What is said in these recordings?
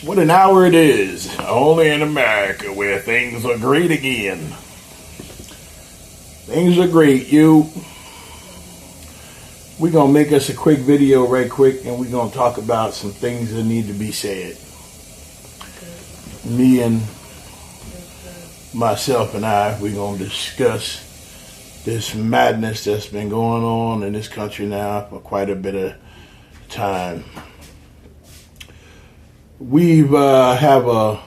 What an hour it is, only in America where things are great again. Things are great, you. We're going to make us a quick video right quick, and we're going to talk about some things that need to be said. Me and myself and we're going to discuss this madness that's been going on in this country now for quite a bit of time. We have a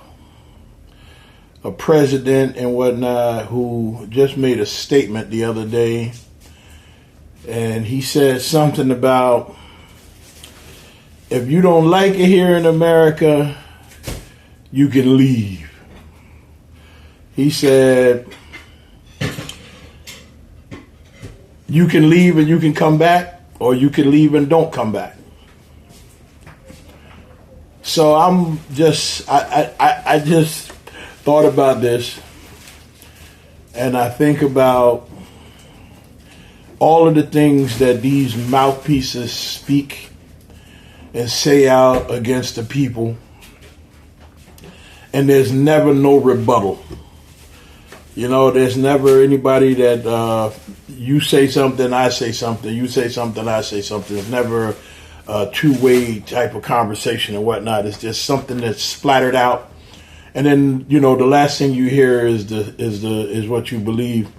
president and whatnot who just made a statement the other day, and he said something about, if you don't like it here in America, you can leave. He said, you can leave and you can come back, or you can leave and don't come back. So I just thought about this, and I think about all of the things that these mouthpieces speak and say out against the people, and there's never no rebuttal. You know, there's never anybody that you say something, I say something, you say something, I say something. There's never a two-way type of conversation and whatnot. It's just something that's splattered out, and then the last thing you hear is what you believe,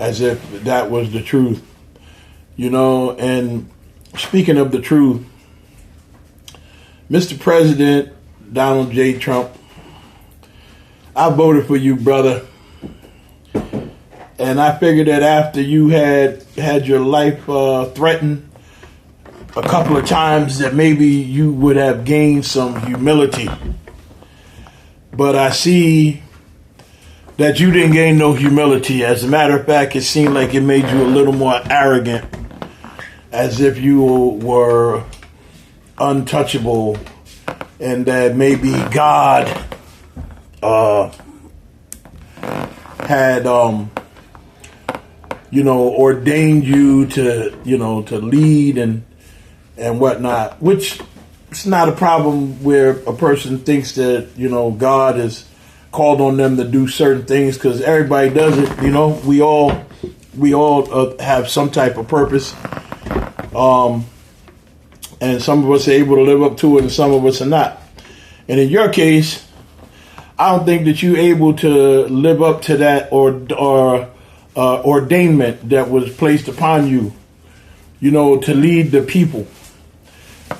as if that was the truth. And speaking of the truth, Mr. President Donald J. Trump, I voted for you, brother. And I figured that after you had your life threatened a couple of times, that maybe you would have gained some humility. But I see that you didn't gain no humility. As a matter of fact, it seemed like it made you a little more arrogant, as if you were untouchable, and that maybe God had ordained you to lead and whatnot, which it's not a problem where a person thinks that God has called on them to do certain things, because everybody does it. We all have some type of purpose, and some of us are able to live up to it, and some of us are not. And in your case, I don't think that you're able to live up to that or ordainment that was placed upon you, to lead the people.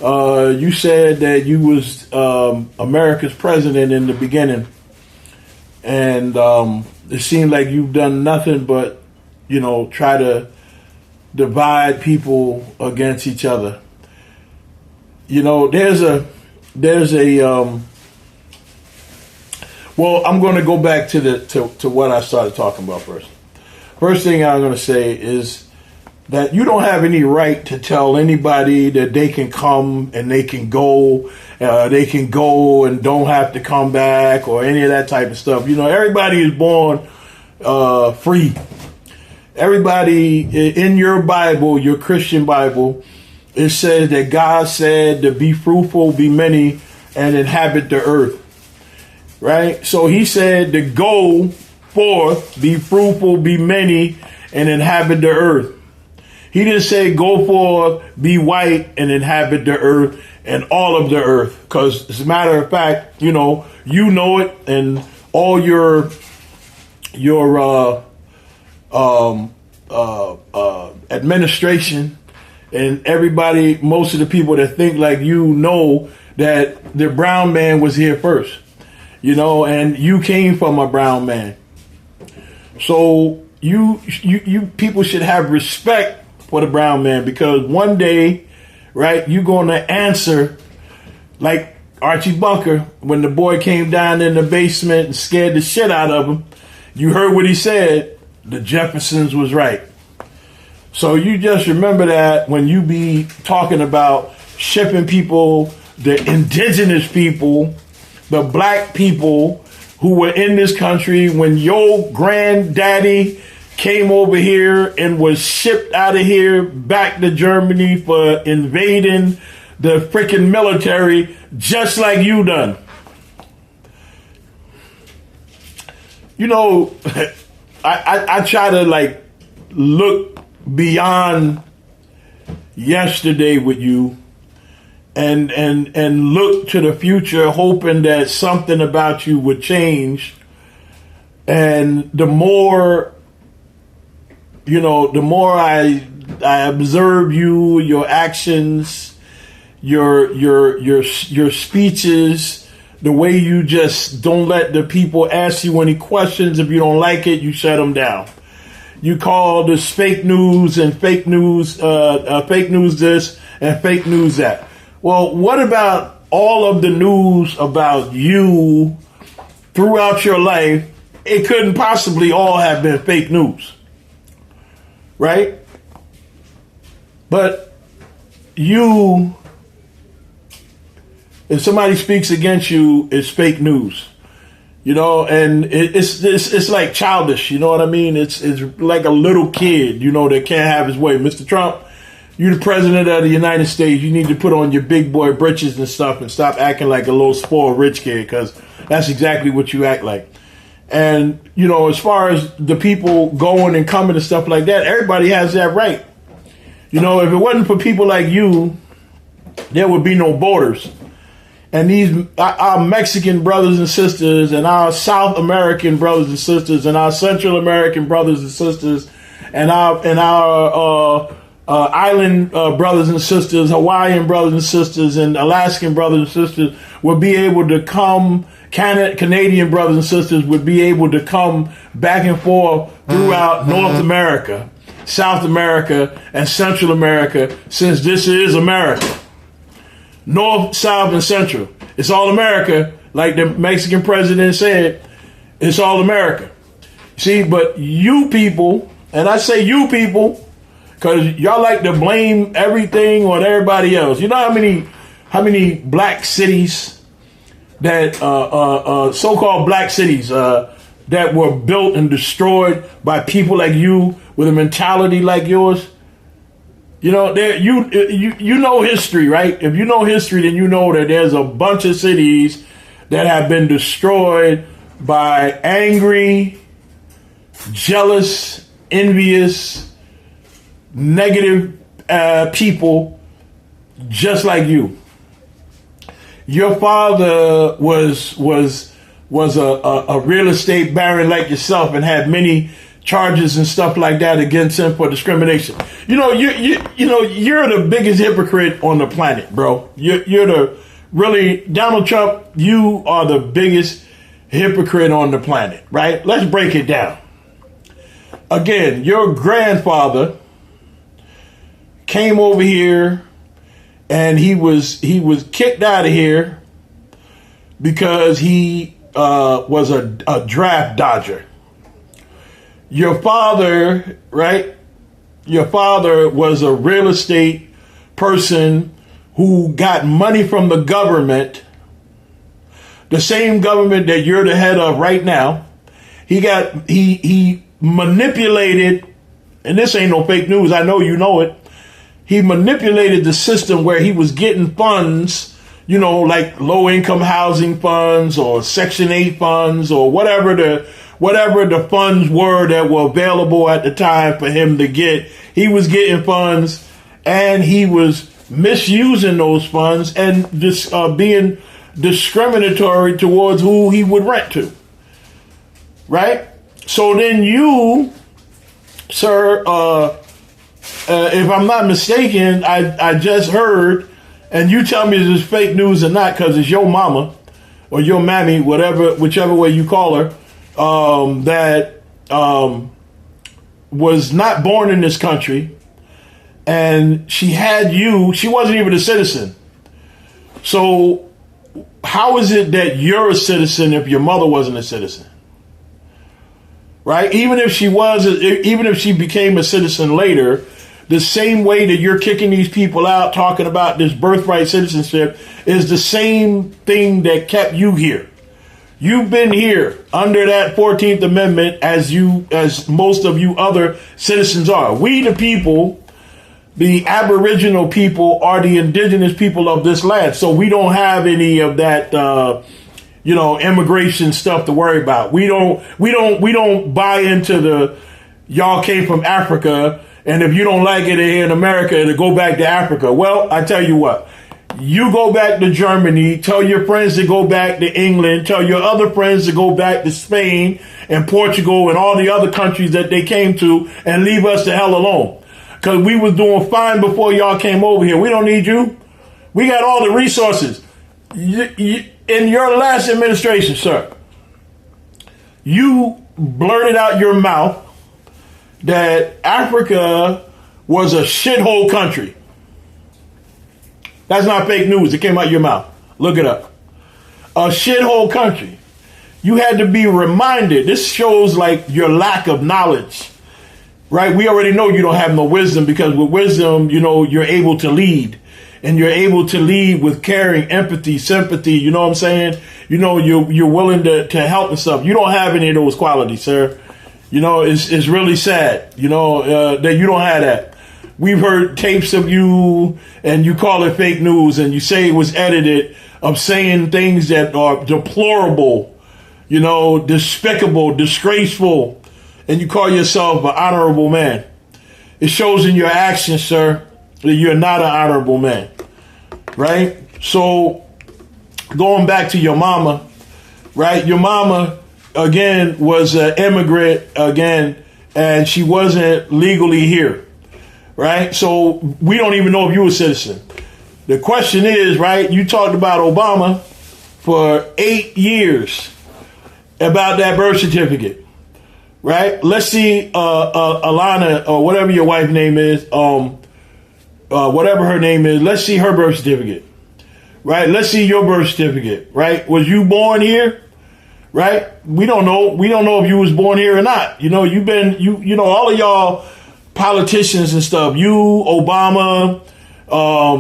You said that you was America's president in the beginning, and it seemed like you've done nothing but, try to divide people against each other. There's a well, I'm going to go back to what I started talking about first. First thing I'm going to say is that you don't have any right to tell anybody that they can come and they can go and don't have to come back, or any of that type of stuff. Everybody is born free. Everybody in your Bible, your Christian Bible, it says that God said to be fruitful, be many, and inhabit the earth. Right? So he said to go forth, be fruitful, be many, and inhabit the earth. He didn't say go forth, be white, and inhabit the earth and all of the earth. Because as a matter of fact, you know it, and all your administration and everybody, most of the people that think like that the brown man was here first. And you came from a brown man. So you people should have respect for the brown man, because one day, right, you're going to answer like Archie Bunker when the boy came down in the basement and scared the shit out of him. You heard what he said. The Jeffersons was right. So you just remember that when you be talking about shipping people, the indigenous people, the black people who were in this country when your granddaddy came over here and was shipped out of here back to Germany for invading the freaking military, just like you done. you know, I try to like look beyond yesterday with you and look to the future, hoping that something about you would change. And the more, you know, the more I observe you, your actions, your speeches, the way you just don't let the people ask you any questions. If you don't like it, you shut them down. You call this fake news and fake news this and fake news that. Well, what about all of the news about you throughout your life? It couldn't possibly all have been fake news, right? But you, if somebody speaks against you, it's fake news, you know, and it's like childish, you know what I mean? It's like a little kid, you know, that can't have his way. Mr. Trump, you're the president of the United States. You need to put on your big boy britches and stuff and stop acting like a little spoiled rich kid, because that's exactly what you act like. And, you know, as far as the people going and coming and stuff like that, everybody has that right. You know, if it wasn't for people like you, there would be no borders. And these, our Mexican brothers and sisters and our South American brothers and sisters and our Central American brothers and sisters and our island brothers and sisters, Hawaiian brothers and sisters and Alaskan brothers and sisters would be able to come. Canadian brothers and sisters would be able to come back and forth throughout North America, South America, and Central America, since this is America. North, South, and Central. It's all America, like the Mexican president said, it's all America. See, but you people, and I say you people, because y'all like to blame everything on everybody else. You know how many black cities that so-called black cities that were built and destroyed by people like you with a mentality like yours? You know, you know history, right? If you know history, then you know that there's a bunch of cities that have been destroyed by angry, jealous, envious, negative people just like you. Your father was a real estate baron like yourself and had many charges and stuff like that against him for discrimination. You know, you're the biggest hypocrite on the planet, bro. Donald Trump, you are the biggest hypocrite on the planet, right? Let's break it down. Again, your grandfather came over here and he was kicked out of here because he was a draft dodger. Your father, right? Your father was a real estate person who got money from the government, the same government that you're the head of right now. He manipulated, and this ain't no fake news, I know you know it. He manipulated the system where he was getting funds, you know, like low income housing funds or Section 8 funds or whatever the funds were that were available at the time for him to get. He was getting funds and he was misusing those funds and just being discriminatory towards who he would rent to. Right? So then you, sir, if I'm not mistaken, I just heard, and you tell me if it's fake news or not, because it's your mama or your mammy, whichever way you call her, that was not born in this country, and she had you. She wasn't even a citizen. So how is it that you're a citizen if your mother wasn't a citizen? Right? Even if she became a citizen later, the same way that you're kicking these people out, talking about this birthright citizenship, is the same thing that kept you here. You've been here under that 14th Amendment as most of you other citizens are. We the people, the Aboriginal people, are the indigenous people of this land. So we don't have any of that immigration stuff to worry about. We don't buy into the y'all came from Africa, and if you don't like it here in America, to go back to Africa. Well, I tell you what, you go back to Germany, tell your friends to go back to England, tell your other friends to go back to Spain and Portugal and all the other countries that they came to, and leave us the hell alone. Because we was doing fine before y'all came over here. We don't need you. We got all the resources. In your last administration, sir, you blurted out your mouth that Africa was a shithole country. That's not fake news. It came out your mouth. Look it up. A shithole country. You had to be reminded. This shows like your lack of knowledge, right? We already know you don't have no wisdom, because with wisdom, you're able to lead, and you're able to lead with caring, empathy, sympathy. You know what I'm saying? You're willing to help and stuff. You don't have any of those qualities, sir. It's really sad, that you don't have that. We've heard tapes of you, and you call it fake news, and you say it was edited, of saying things that are deplorable, despicable, disgraceful, and you call yourself an honorable man. It shows in your actions, sir, that you're not an honorable man, right? So going back to your mama, right? Your mama, again, was an immigrant, again, and she wasn't legally here. Right? So we don't even know if you're a citizen. The question is, right, you talked about Obama for 8 years about that birth certificate. Right? Let's see Alana, or whatever your wife's name is, whatever her name is, let's see her birth certificate. Right? Let's see your birth certificate. Right? Was you born here? Right? We don't know. We don't know if you was born here or not. You've been, all of y'all politicians and stuff, you, Obama,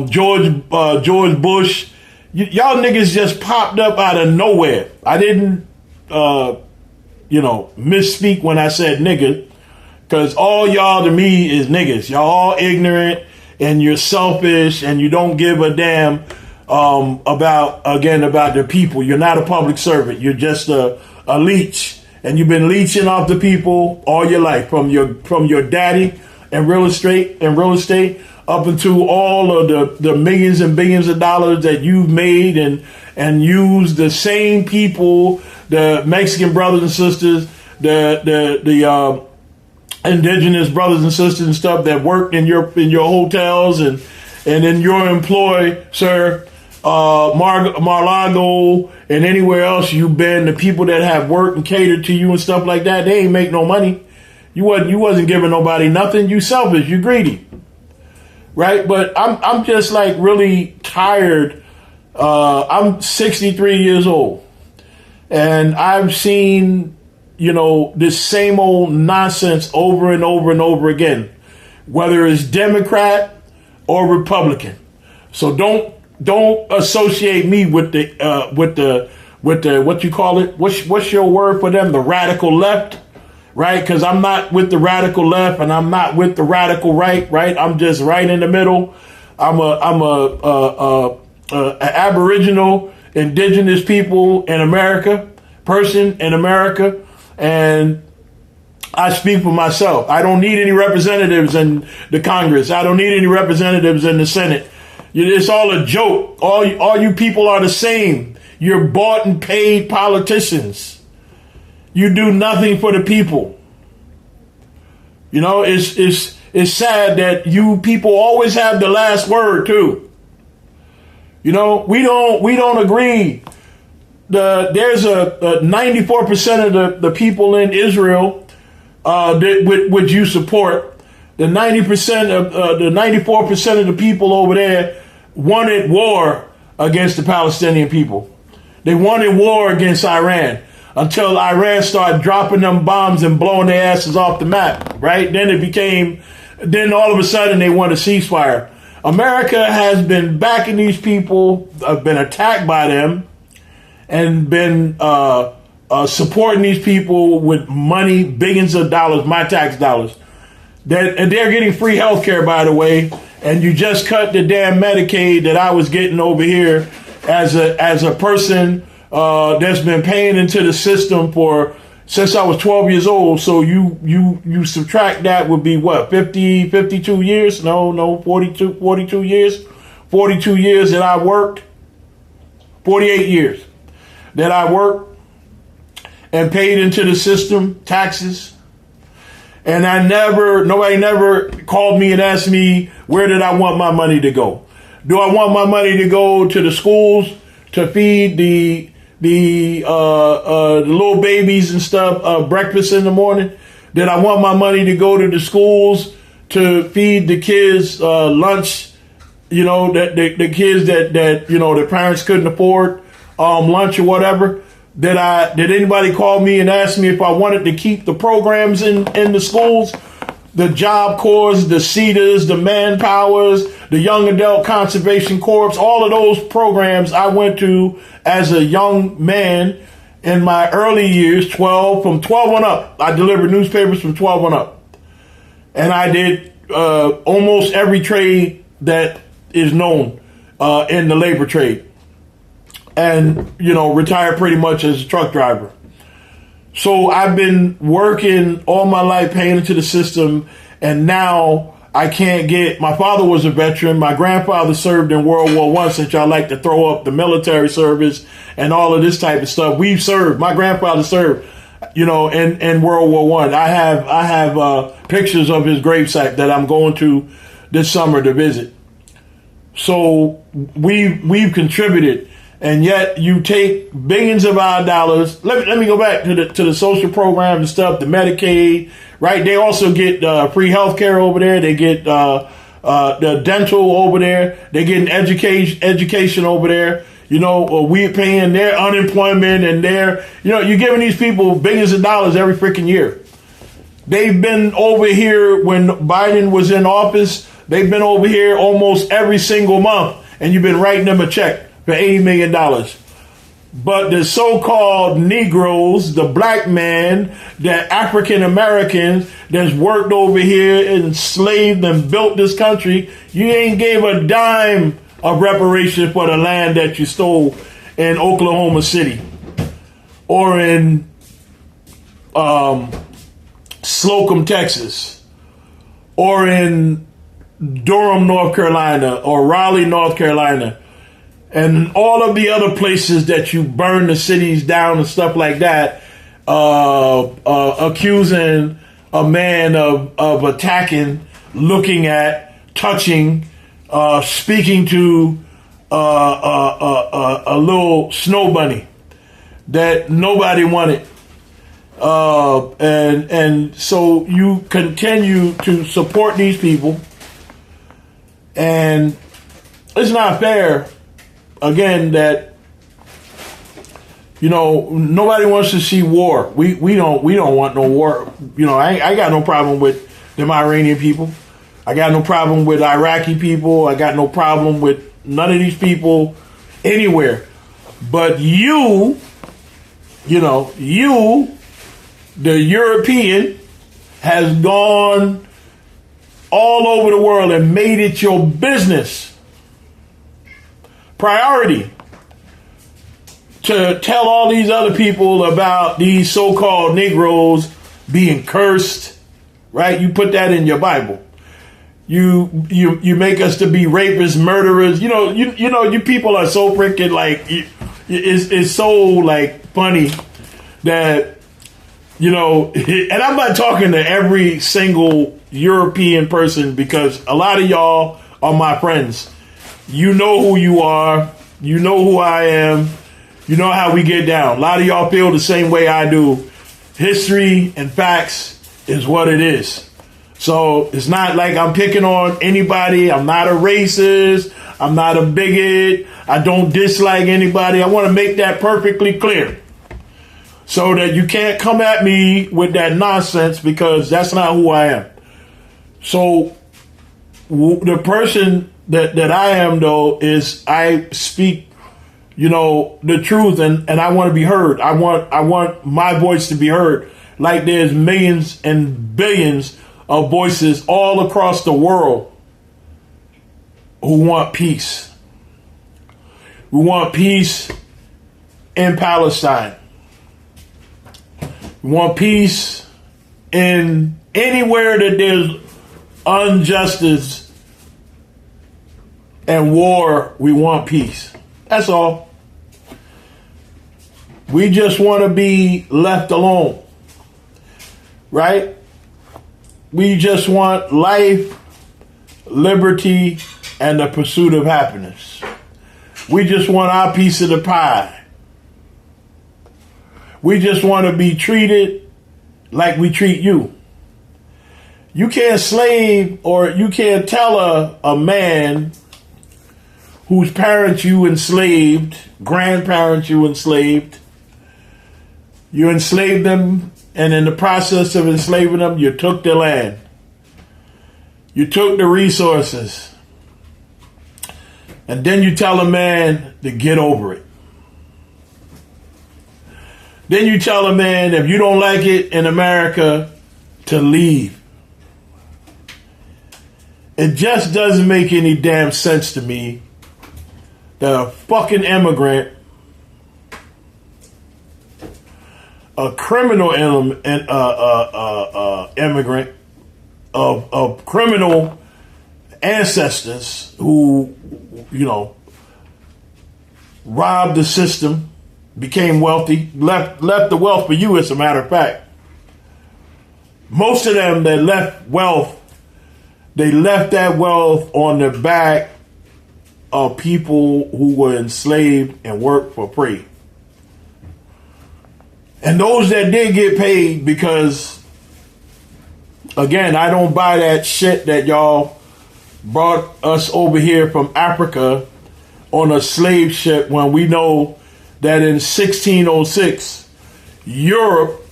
George Bush, y'all niggas just popped up out of nowhere. I didn't, misspeak when I said nigga, because all y'all to me is niggas. Y'all all ignorant, and you're selfish, and you don't give a damn about the people. You're not a public servant. You're just a leech, and you've been leeching off the people all your life, from your daddy and real estate up into all of the millions and billions of dollars that you've made, and used the same people, the Mexican brothers and sisters, the indigenous brothers and sisters and stuff that worked in your hotels and in your employ, sir. Mar-a-Lago and anywhere else you've been, the people that have worked and catered to you and stuff like that, they ain't make no money. You wasn't giving nobody nothing. You selfish. You greedy, right? But I'm just like really tired. I'm 63 years old, and I've seen this same old nonsense over and over and over again, whether it's Democrat or Republican. So don't associate me with the what you call it? What's your word for them? The radical left. Right, because I'm not with the radical left, and I'm not with the radical right. Right, I'm just right in the middle. I'm a Aboriginal, indigenous people in America, person in America, and I speak for myself. I don't need any representatives in the Congress. I don't need any representatives in the Senate. It's all a joke. All you people are the same. You're bought and paid politicians. You do nothing for the people. It's sad that you people always have the last word too. We don't agree. There's a 94% of the people in Israel which you support. The 90% of the 94% of the people over there wanted war against the Palestinian people. They wanted war against Iran, until Iran started dropping them bombs and blowing their asses off the map, right? Then all of a sudden they want a ceasefire. America has been backing these people, been attacked by them, and been supporting these people with money, billions of dollars, my tax dollars. And they're getting free health care, by the way, and you just cut the damn Medicaid that I was getting over here as a person that's been paying into the system since I was 12 years old. So you subtract that would be what, 52 years? No, 42 years. 42 years that I worked. 48 years that I worked and paid into the system, taxes. And nobody never called me and asked me, where did I want my money to go? Do I want my money to go to the schools to feed the little babies and stuff, breakfast in the morning? Did I want my money to go to the schools to feed the kids lunch? That the kids that the parents couldn't afford lunch or whatever. Did anybody call me and ask me if I wanted to keep the programs in the schools, the Job Corps, the CEDAs, the Manpowers, the Young Adult Conservation Corps, all of those programs I went to as a young man in my early years, from 12 on up. I delivered newspapers from 12 on up. And I did almost every trade that is known in the labor trade. And, retired pretty much as a truck driver. So I've been working all my life, paying into the system, and now I can't my father was a veteran. My grandfather served in World War I, since y'all like to throw up the military service and all of this type of stuff. We've served. My grandfather served, in World War I. I have pictures of his gravesite that I'm going to this summer to visit. So we've contributed. And yet you take billions of our dollars. Let me go back to the social programs and stuff, the Medicaid, right? They also get free health care over there. They get the dental over there. They get an education over there. We're paying their unemployment and you're giving these people billions of dollars every freaking year. They've been over here when Biden was in office. They've been over here almost every single month, and you've been writing them a check for $80 million. But the so-called Negroes, the black man, the African Americans that's worked over here, enslaved and built this country, you ain't gave a dime of reparation for the land that you stole in Oklahoma City or in Slocum, Texas, or in Durham, North Carolina, or Raleigh, North Carolina, and all of the other places that you burn the cities down and stuff like that, accusing a man of attacking, looking at, touching, speaking to a little snow bunny that nobody wanted. And so you continue to support these people, and it's not fair. Again, that nobody wants to see war. We don't want no war. I got no problem with them Iranian people. I got no problem with Iraqi people. I got no problem with none of these people anywhere. But you, the European, has gone all over the world and made it your business priority to tell all these other people about these so-called Negroes being cursed, right? You put that in your Bible. You make us to be rapists, murderers. You people are so freaking it's so funny that and I'm not talking to every single European person, because a lot of y'all are my friends. You know who you are. You know who I am. You know how we get down. A lot of y'all feel the same way I do. History and facts is what it is. So it's not like I'm picking on anybody. I'm not a racist. I'm not a bigot. I don't dislike anybody. I want to make that perfectly clear, so that you can't come at me with that nonsense, because that's not who I am. So the person that I am, though, is I speak, the truth, and I want to be heard. I want my voice to be heard. Like there's millions and billions of voices all across the world who want peace. We want peace in Palestine. We want peace in anywhere that there's injustice and war. We want peace. That's all. We just want to be left alone. Right? We just want life, liberty, and the pursuit of happiness. We just want our piece of the pie. We just want to be treated like we treat you. You can't slave, or you can't tell a man whose parents you enslaved, grandparents you enslaved them, and in the process of enslaving them, you took their land. You took the resources. And then you tell a man to get over it. Then you tell a man, if you don't like it in America, to leave. It just doesn't make any damn sense to me that a fucking immigrant, a criminal immigrant of criminal ancestors who, robbed the system, became wealthy, left the wealth for you, as a matter of fact. Most of them that left wealth, they left that wealth on the back of people who were enslaved and worked for free. And those that did get paid, because, again, I don't buy that shit that y'all brought us over here from Africa on a slave ship, when we know that in 1606, Europe,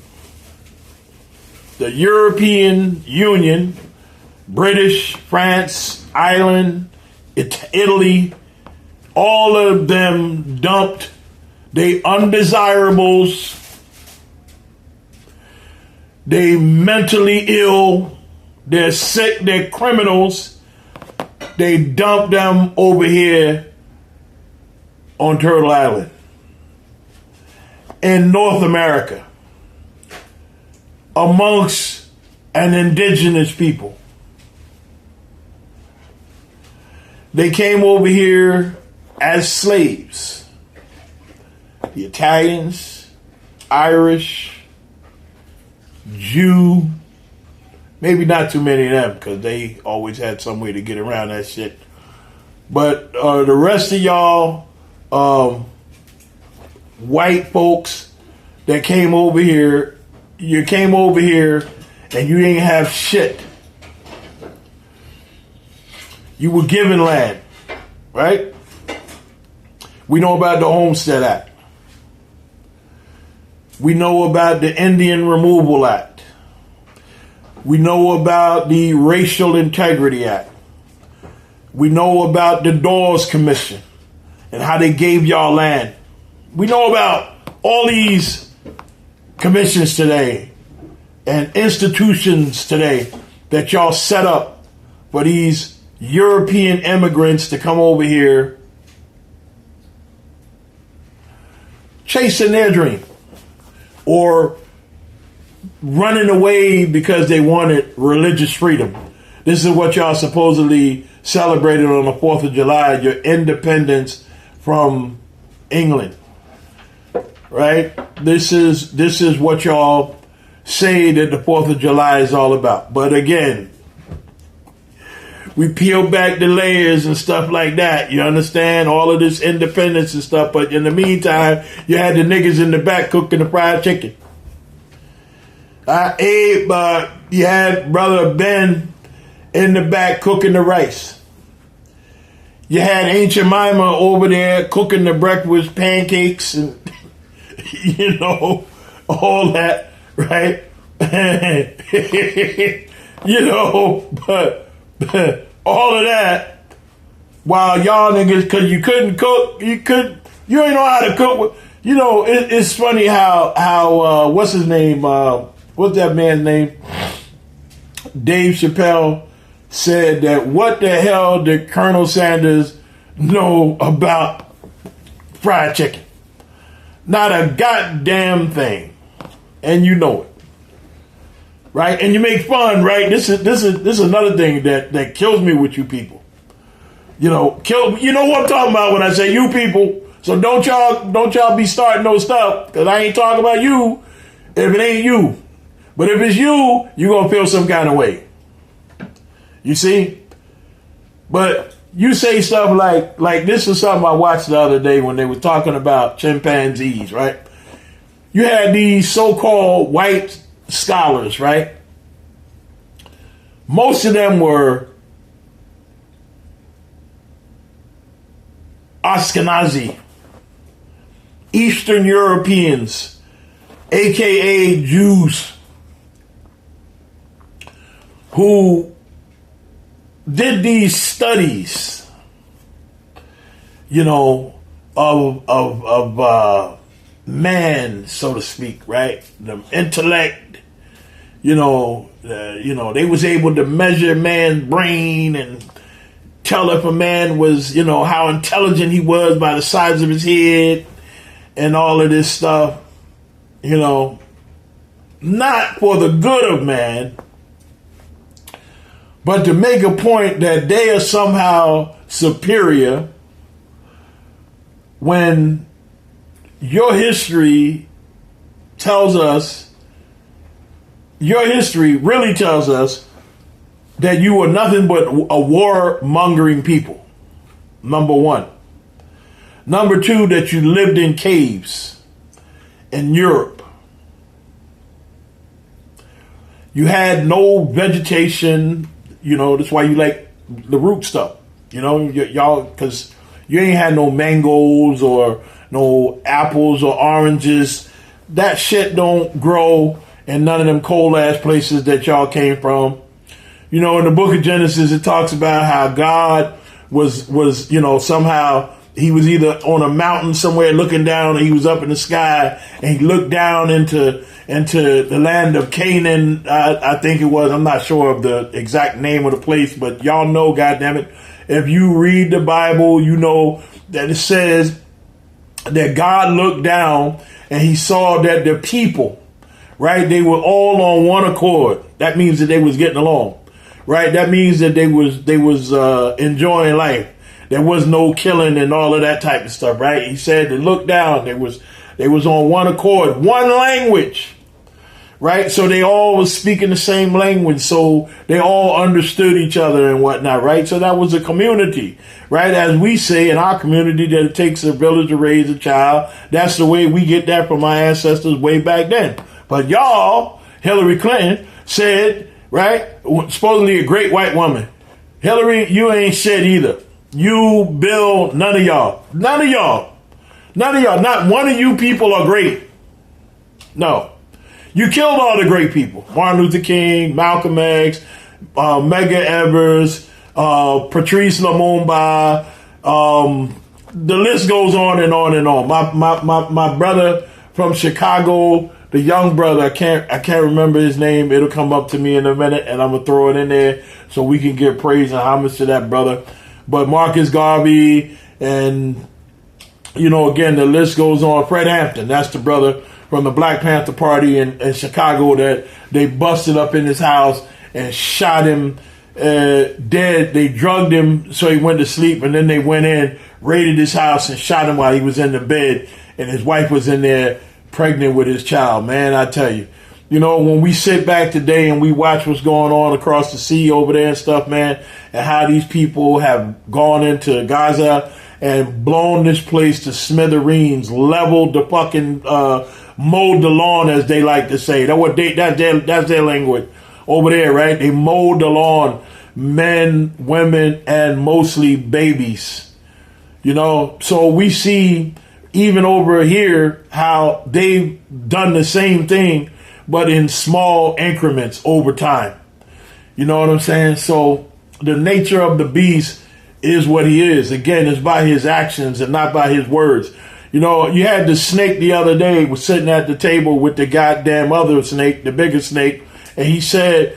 the European Union, British, France, Ireland, Italy, all of them dumped they undesirables, they mentally ill, they're sick, they're criminals. They dumped them over here on Turtle Island in North America amongst an indigenous people. They came over here as slaves. The Italians, Irish, Jew, maybe not too many of them, because they always had some way to get around that shit. But the rest of y'all, white folks that came over here, you came over here and you didn't have shit. You were given land, right? We know about the Homestead Act. We know about the Indian Removal Act. We know about the Racial Integrity Act. We know about the Dawes Commission and how they gave y'all land. We know about all these commissions today and institutions today that y'all set up for these European immigrants to come over here chasing their dream or running away because they wanted religious freedom. This is what y'all supposedly celebrated on the 4th of July, your independence from England. Right? This is what y'all say that the 4th of July is all about. But again, we peel back the layers and stuff like that. You understand? All of this independence and stuff. But in the meantime, you had the niggas in the back cooking the fried chicken. You had Brother Ben in the back cooking the rice. You had Aunt Jemima over there cooking the breakfast pancakes and, all that, right? But all of that, while y'all niggas, because you couldn't cook, you ain't know how to cook. It's funny how what's his name? What's that man's name? Dave Chappelle said that what the hell did Colonel Sanders know about fried chicken? Not a goddamn thing. And you know it. Right? And you make fun, right? This is another thing that kills me with you people. You know what I'm talking about when I say you people. So don't y'all be starting no stuff, because I ain't talking about you if it ain't you. But if it's you, you're gonna feel some kind of way. You see? But you say stuff like this is something I watched the other day when they were talking about chimpanzees, right? You had these so-called white scholars, right? Most of them were Ashkenazi, Eastern Europeans, aka Jews, who did these studies, of man, so to speak, right? The intellect, they was able to measure man's brain and tell if a man was, how intelligent he was by the size of his head and all of this stuff, not for the good of man, but to make a point that they are somehow superior when your history really tells us that you were nothing but a warmongering people. Number one. Number two, that you lived in caves in Europe. You had no vegetation. That's why you like the root stuff. Y'all, because you ain't had no mangoes or no apples or oranges. That shit don't grow in none of them cold ass places that y'all came from. In the book of Genesis, it talks about how God was somehow he was either on a mountain somewhere looking down, or he was up in the sky, and he looked down into the land of Canaan. I think it was. I'm not sure of the exact name of the place, but y'all know, goddammit, if you read the Bible, you know that it says that God looked down and he saw that the people, right, they were all on one accord. That means that they was getting along. Right, that means that they was enjoying life. There was no killing and all of that type of stuff. Right? He said to look down. They was on one accord, one language. Right, so they all was speaking the same language, so they all understood each other and whatnot. Right, so that was a community. Right, as we say in our community that it takes a village to raise a child. That's the way we get that from our ancestors way back then. But y'all, Hillary Clinton said. Right? Supposedly a great white woman. Hillary, you ain't shit either. You, Bill, none of y'all. Not one of you people are great. No. You killed all the great people. Martin Luther King, Malcolm X, Medgar Evers, Patrice Lumumba. The list goes on and on and on. My brother from Chicago, the young brother, I can't remember his name. It'll come up to me in a minute, and I'm gonna throw it in there so we can give praise and homage to that brother. But Marcus Garvey, and again, the list goes on. Fred Hampton, that's the brother from the Black Panther Party in Chicago that they busted up in his house and shot him dead. They drugged him so he went to sleep, and then they went in, raided his house, and shot him while he was in the bed, and his wife was in there pregnant with his child. Man, I tell you, when we sit back today and we watch what's going on across the sea over there and stuff, man, and how these people have gone into Gaza and blown this place to smithereens, leveled the fucking, mowed the lawn, as they like to say. That's their language over there, right? They mowed the lawn, men, women, and mostly babies. So we see even over here how they've done the same thing, but in small increments over time. You know what I'm saying? So the nature of the beast is what he is. Again, it's by his actions and not by his words. You had the snake the other day was sitting at the table with the goddamn other snake, the bigger snake, and he said,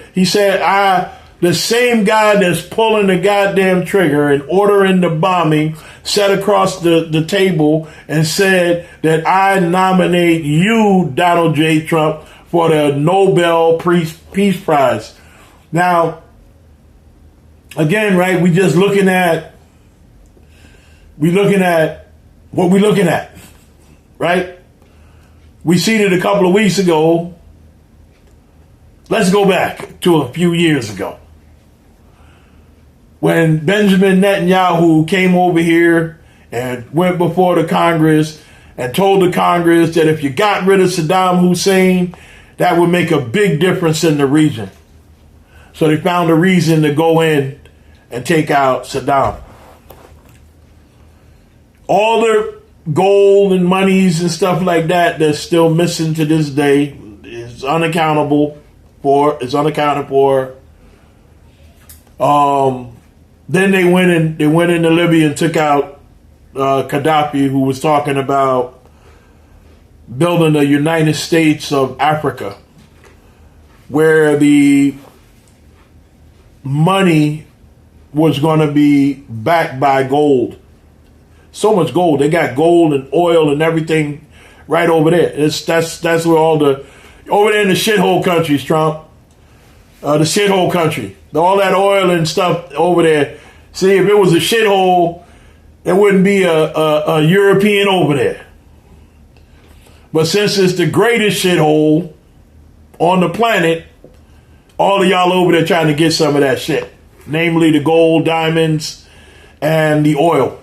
the same guy that's pulling the goddamn trigger and ordering the bombing, sat across the table and said that I nominate you, Donald J. Trump, for the Nobel Peace Prize. Now, again, right, we looking at what we're looking at, right? We seen it a couple of weeks ago. Let's go back to a few years ago, when Benjamin Netanyahu came over here and went before the Congress and told the Congress that if you got rid of Saddam Hussein, that would make a big difference in the region. So they found a reason to go in and take out Saddam. All the gold and monies and stuff like that that's still missing to this day is unaccounted for. Then they went into Libya and took out Gaddafi, who was talking about building the United States of Africa, where the money was going to be backed by gold. So much gold. They got gold and oil and everything right over there. That's where over there in the shithole countries, Trump. The shithole country. All that oil and stuff over there. See, if it was a shithole, there wouldn't be a European over there. But since it's the greatest shithole on the planet, all of y'all over there trying to get some of that shit. Namely the gold, diamonds, and the oil.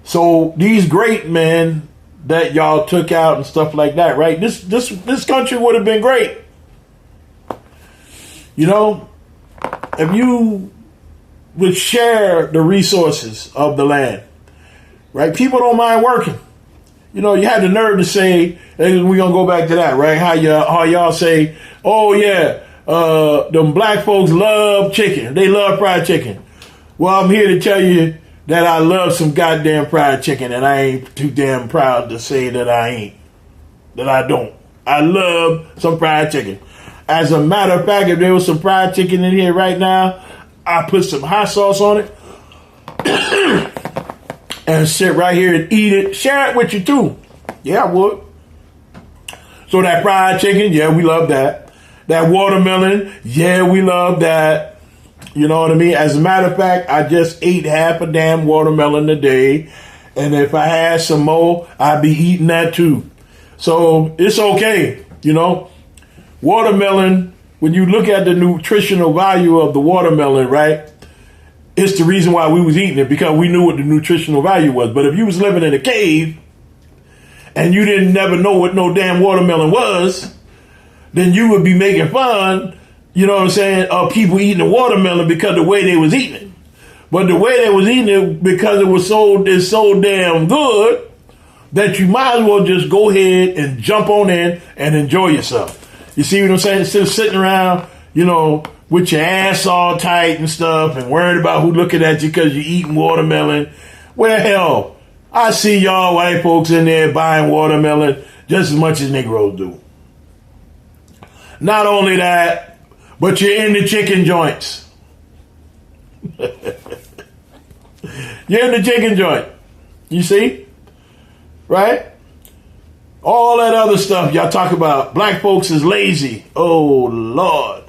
So these great men that y'all took out and stuff like that, right? This country would have been great. You know, if you would share the resources of the land, right? People don't mind working. You know, you had the nerve to say, and we're going to go back to that, right? How y'all say, oh yeah, them black folks love chicken. They love fried chicken. Well, I'm here to tell you that I love some goddamn fried chicken, and I ain't too damn proud to say that I don't. I love some fried chicken. As a matter of fact, if there was some fried chicken in here right now, I put some hot sauce on it and sit right here and eat it. Share it with you too. Yeah, I would. So that fried chicken, yeah, we love that. That watermelon, yeah, we love that. You know what I mean? As a matter of fact, I just ate half a damn watermelon a day. And if I had some more, I'd be eating that too. So it's okay, you know. Watermelon, when you look at the nutritional value of the watermelon, right? It's the reason why we was eating it, because we knew what the nutritional value was. But if you was living in a cave and you didn't never know what no damn watermelon was, then you would be making fun, you know what I'm saying, of people eating the watermelon because the way they was eating it. But the way they was eating it, because it's so damn good that you might as well just go ahead and jump on in and enjoy yourself. You see what I'm saying? Instead of sitting around, you know, with your ass all tight and stuff and worried about who looking at you because you're eating watermelon. Well, hell, I see y'all white folks in there buying watermelon just as much as Negroes do. Not only that, but you're in the chicken joints. You're in the chicken joint. You see? Right? All that other stuff y'all talk about. Black folks is lazy. Oh Lord.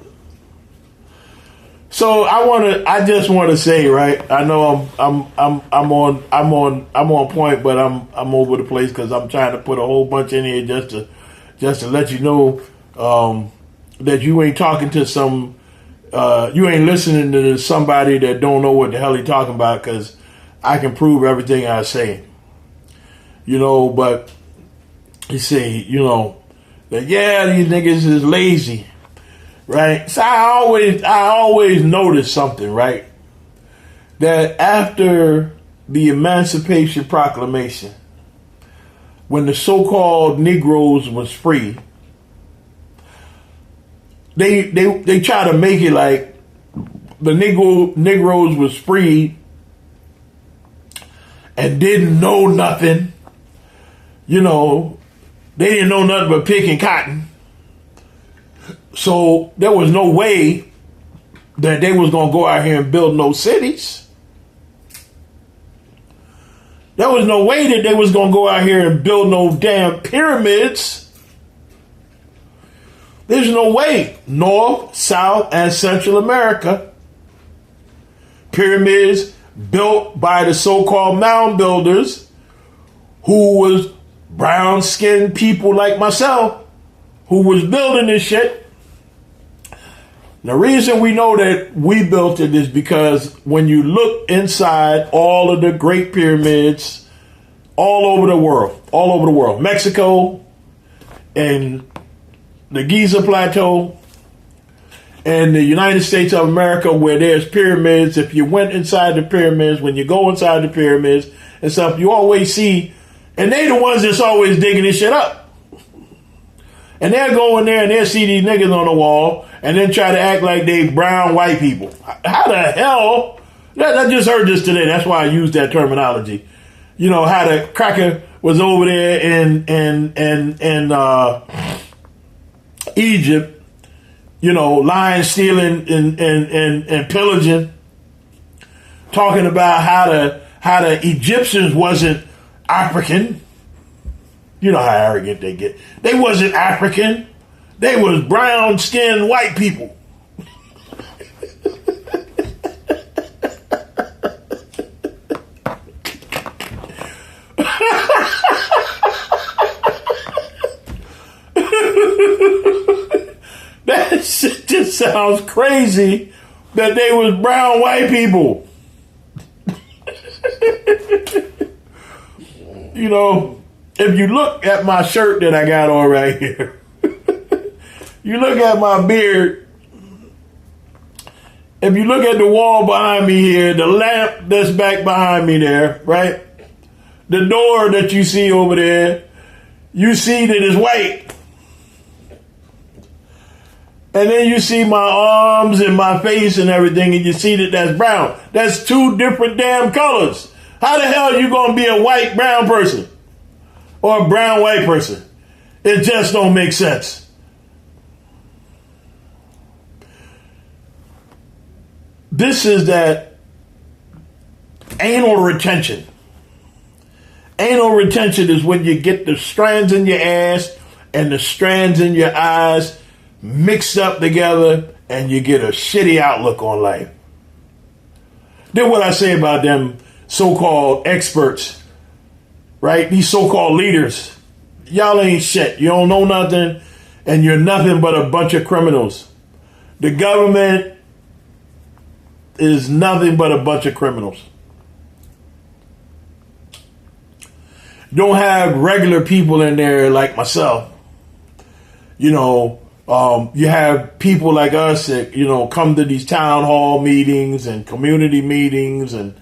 So I just want to say, right? I know I'm on point, but I'm over the place because I'm trying to put a whole bunch in here just to let you know that you ain't talking to you ain't listening to somebody that don't know what the hell he talking about, because I can prove everything I say. You know, but you say, you know, that yeah, these niggas is lazy, right? So I always notice something, right? That after the Emancipation Proclamation, when the so-called Negroes was free, they try to make it like the Negroes was free and didn't know nothing. You know, they didn't know nothing but picking cotton. So there was no way that they was going to go out here and build no cities. There was no way that they was going to go out here and build no damn pyramids. There's no way. North, South, and Central America. Pyramids built by the so-called mound builders who was brown-skinned people like myself who was building this shit. The reason we know that we built it is because when you look inside all of the great pyramids all over the world, Mexico and the Giza Plateau and the United States of America, where there's pyramids, if you went inside the pyramids, when you go inside the pyramids and stuff, you always see, and they the ones that's always digging this shit up. And they'll go in there and they'll see these niggas on the wall and then try to act like they brown white people. How the hell? I just heard this today. That's why I used that terminology. You know, how the cracker was over there in Egypt, you know, lying, stealing, and pillaging, talking about how the Egyptians wasn't African. You know how arrogant they get. They wasn't African. They was brown-skinned white people. That shit just sounds crazy that they was brown white people. You know, if you look at my shirt that I got on right here, you look at my beard, if you look at the wall behind me here, the lamp that's back behind me there, right? The door that you see over there, you see that it's white. And then you see my arms and my face and everything, and you see that that's brown. That's two different damn colors. How the hell are you going to be a white brown person? Or a brown white person? It just don't make sense. This is that anal retention. Anal retention is when you get the strands in your ass and the strands in your eyes mixed up together and you get a shitty outlook on life. Then what I say about them so-called experts, right? These so-called leaders. Y'all ain't shit. You don't know nothing and you're nothing but a bunch of criminals. The government is nothing but a bunch of criminals. Don't have regular people in there like myself. You know, you have people like us that, you know, come to these town hall meetings and community meetings and,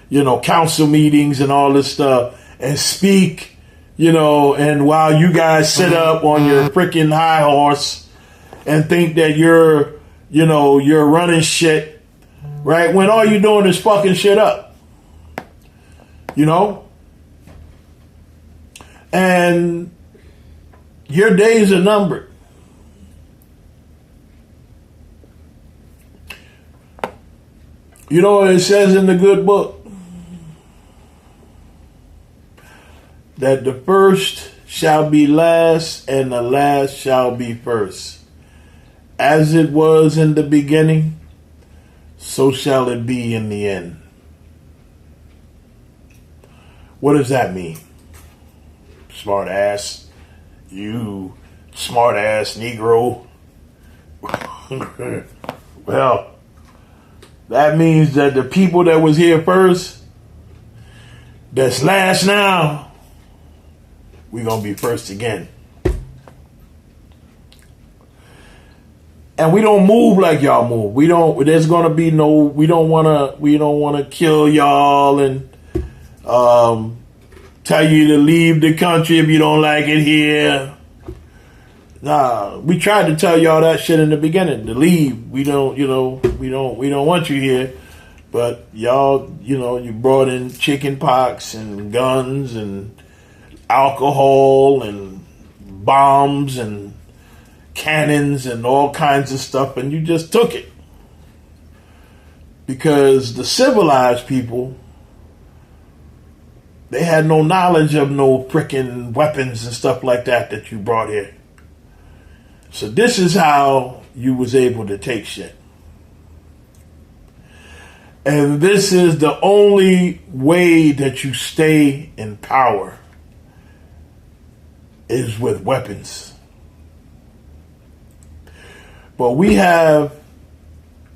you know, council meetings and all this stuff and speak, you know, and while you guys sit up on your freaking high horse and think that you're, you know, you're running shit, right? When all you're doing is fucking shit up, you know? And your days are numbered. You know what it says in the good book? That the first shall be last and the last shall be first. As it was in the beginning, so shall it be in the end. What does that mean? Smart ass. You smart ass Negro. Well, that means that the people that was here first, that's last now, we're going to be first again. And we don't move like y'all move. We don't want to kill y'all and tell you to leave the country if you don't like it here. Nah, we tried to tell y'all that shit in the beginning, to leave. We don't want you here. But y'all, you know, you brought in chicken pox and guns and alcohol and bombs and cannons and all kinds of stuff, and you just took it. Because the civilized people, they had no knowledge of no freaking weapons and stuff like that you brought here. So this is how you was able to take shit. And this is the only way that you stay in power is with weapons. But we have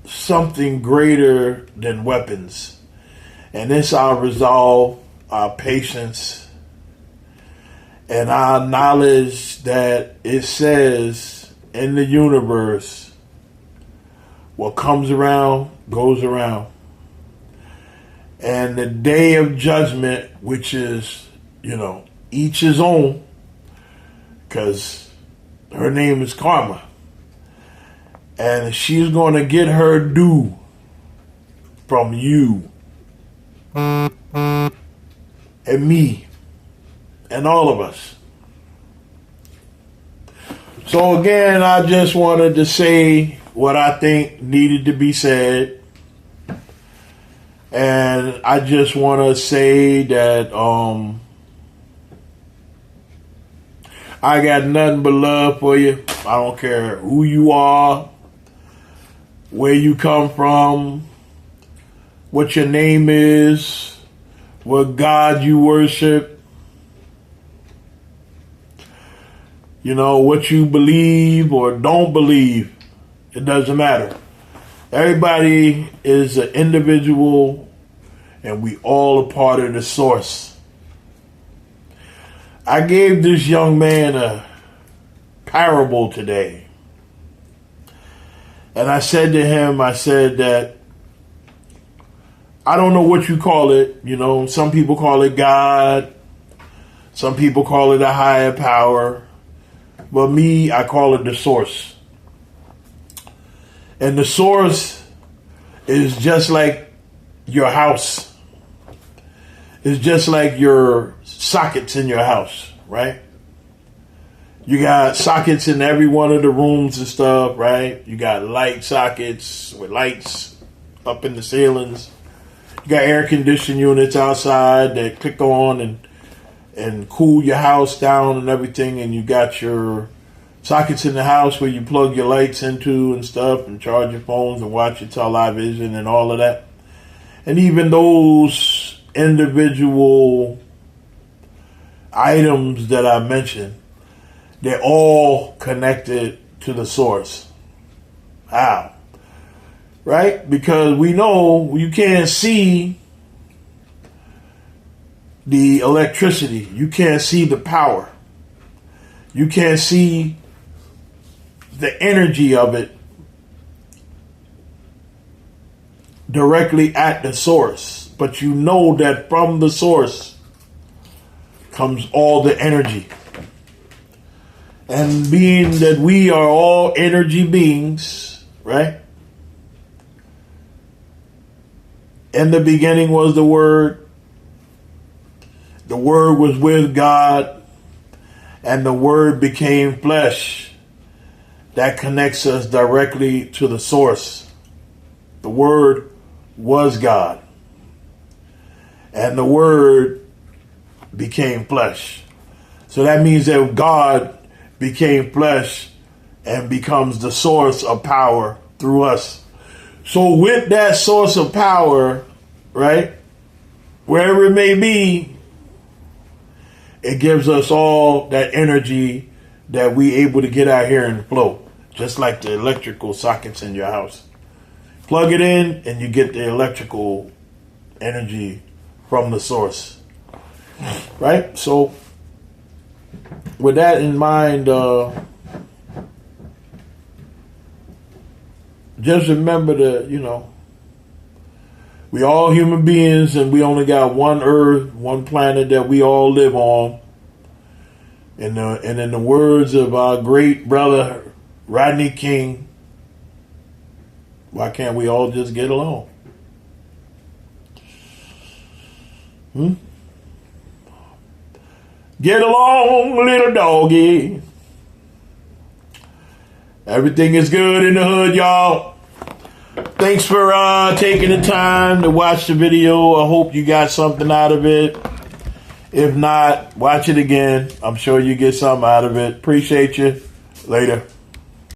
something greater than weapons. And it's our resolve, our patience, and our knowledge that it says in the universe, what comes around goes around. And the day of judgment, which is, each his own, because her name is Karma. And she's going to get her due from you and me and all of us. So again, I just wanted to say what I think needed to be said. And I just want to say that I got nothing but love for you. I don't care who you are, where you come from, what your name is, what God you worship, what you believe or don't believe. It doesn't matter. Everybody is an individual, and we all a part of the source. I gave this young man a parable today. And I said to him, that I don't know what you call it. Some people call it God. Some people call it a higher power. But me, I call it the source. And the source is just like your house. It's just like your sockets in your house, right? You got sockets in every one of the rooms and stuff, right? You got light sockets with lights up in the ceilings. You got air conditioning units outside that click on and cool your house down and everything. And you got your sockets in the house where you plug your lights into and stuff and charge your phones and watch your television and all of that. And even those individual items that I mentioned, they're all connected to the source. How? Right? Because we know you can't see the electricity. You can't see the power. You can't see the energy of it directly at the source. But you know that from the source comes all the energy. And being that we are all energy beings, right? In the beginning was the Word. The Word was with God. And the Word became flesh. That connects us directly to the source. The Word was God. And the Word became flesh. So that means that God became flesh and becomes the source of power through us. So with that source of power, right, wherever it may be, it gives us all that energy that we able to get out here and flow. Just like the electrical sockets in your house. Plug it in and you get the electrical energy from the source. Right? So with that in mind, just remember that, we all human beings and we only got one earth, one planet that we all live on. And in the words of our great brother, Rodney King, why can't we all just get along? Get along, little doggy. Everything is good in the hood, y'all. Thanks for taking the time to watch the video. I hope you got something out of it. If not, watch it again. I'm sure you get something out of it. Appreciate you. Later.